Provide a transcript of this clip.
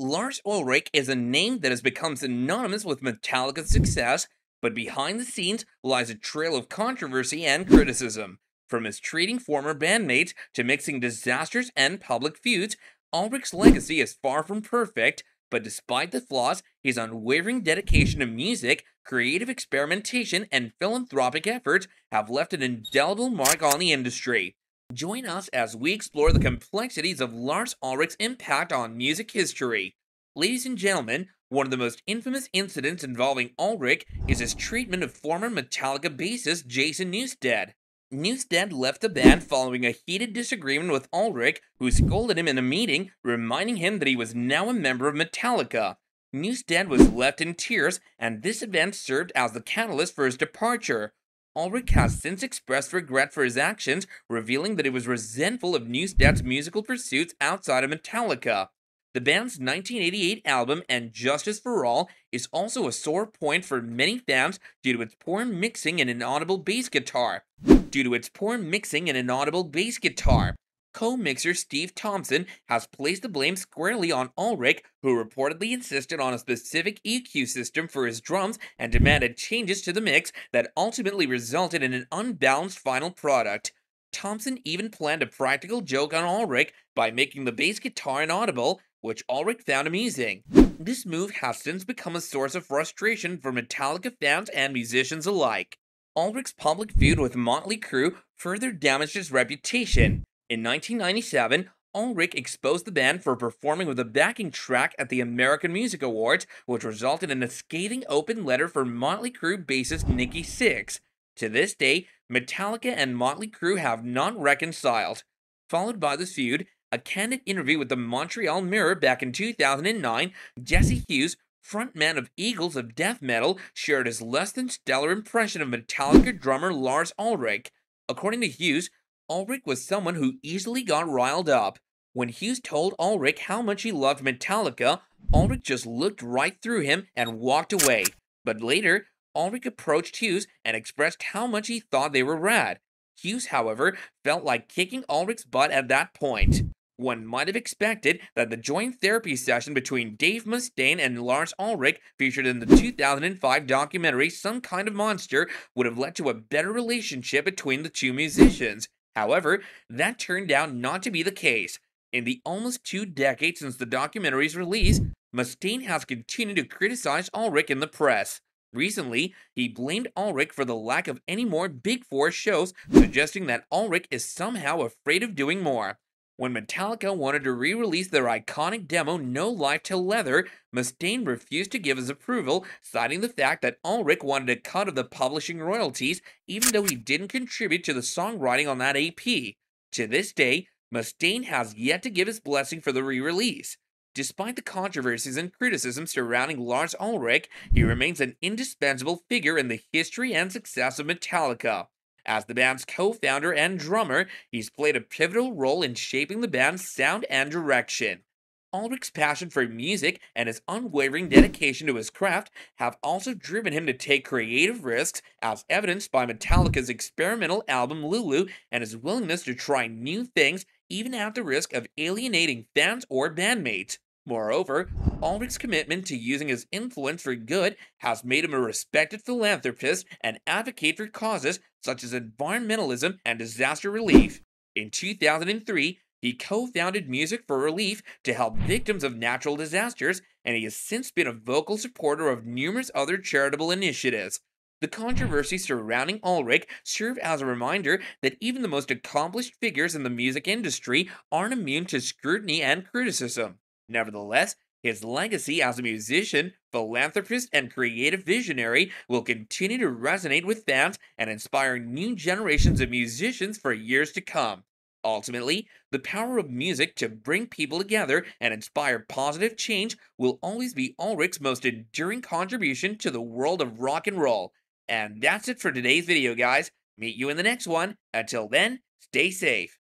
Lars Ulrich is a name that has become synonymous with Metallica's success, but behind the scenes lies a trail of controversy and criticism. From mistreating former bandmates to mixing disasters and public feuds, Ulrich's legacy is far from perfect, but despite the flaws, his unwavering dedication to music, creative experimentation, and philanthropic efforts have left an indelible mark on the industry. Join us as we explore the complexities of Lars Ulrich's impact on music history. Ladies and gentlemen, one of the most infamous incidents involving Ulrich is his treatment of former Metallica bassist Jason Newsted. Newsted left the band following a heated disagreement with Ulrich, who scolded him in a meeting, reminding him that he was now a member of Metallica. Newsted was left in tears, and this event served as the catalyst for his departure. Ulrich has since expressed regret for his actions, revealing that he was resentful of Newsted's musical pursuits outside of Metallica. The band's 1988 album, And Justice for All, is also a sore point for many fans due to its poor mixing and inaudible bass guitar. Co-mixer Steve Thompson has placed the blame squarely on Ulrich, who reportedly insisted on a specific EQ system for his drums and demanded changes to the mix that ultimately resulted in an unbalanced final product. Thompson even planned a practical joke on Ulrich by making the bass guitar inaudible, which Ulrich found amusing. This move has since become a source of frustration for Metallica fans and musicians alike. Ulrich's public feud with Motley Crue further damaged his reputation. In 1997, Ulrich exposed the band for performing with a backing track at the American Music Awards, which resulted in a scathing open letter for Motley Crue bassist Nikki Sixx. To this day, Metallica and Motley Crue have not reconciled. Followed by this feud, a candid interview with the Montreal Mirror back in 2009, Jesse Hughes, frontman of Eagles of Death Metal, shared his less than stellar impression of Metallica drummer Lars Ulrich. According to Hughes, Ulrich was someone who easily got riled up. When Hughes told Ulrich how much he loved Metallica, Ulrich just looked right through him and walked away. But later, Ulrich approached Hughes and expressed how much he thought they were rad. Hughes, however, felt like kicking Ulrich's butt at that point. One might have expected that the joint therapy session between Dave Mustaine and Lars Ulrich, featured in the 2005 documentary Some Kind of Monster, would have led to a better relationship between the two musicians. However, that turned out not to be the case. In the almost 2 decades since the documentary's release, Mustaine has continued to criticize Ulrich in the press. Recently, he blamed Ulrich for the lack of any more Big Four shows, suggesting that Ulrich is somehow afraid of doing more. When Metallica wanted to re-release their iconic demo No Life Till Leather, Mustaine refused to give his approval, citing the fact that Ulrich wanted a cut of the publishing royalties, even though he didn't contribute to the songwriting on that AP. To this day, Mustaine has yet to give his blessing for the re-release. Despite the controversies and criticisms surrounding Lars Ulrich, he remains an indispensable figure in the history and success of Metallica. As the band's co-founder and drummer, he's played a pivotal role in shaping the band's sound and direction. Ulrich's passion for music and his unwavering dedication to his craft have also driven him to take creative risks, as evidenced by Metallica's experimental album Lulu and his willingness to try new things even at the risk of alienating fans or bandmates. Moreover, Ulrich's commitment to using his influence for good has made him a respected philanthropist and advocate for causes such as environmentalism and disaster relief. In 2003, he co-founded Music for Relief to help victims of natural disasters, and he has since been a vocal supporter of numerous other charitable initiatives. The controversy surrounding Ulrich serve as a reminder that even the most accomplished figures in the music industry aren't immune to scrutiny and criticism. Nevertheless, his legacy as a musician, philanthropist, and creative visionary will continue to resonate with fans and inspire new generations of musicians for years to come. Ultimately, the power of music to bring people together and inspire positive change will always be Ulrich's most enduring contribution to the world of rock and roll. And that's it for today's video, guys. Meet you in the next one. Until then, stay safe.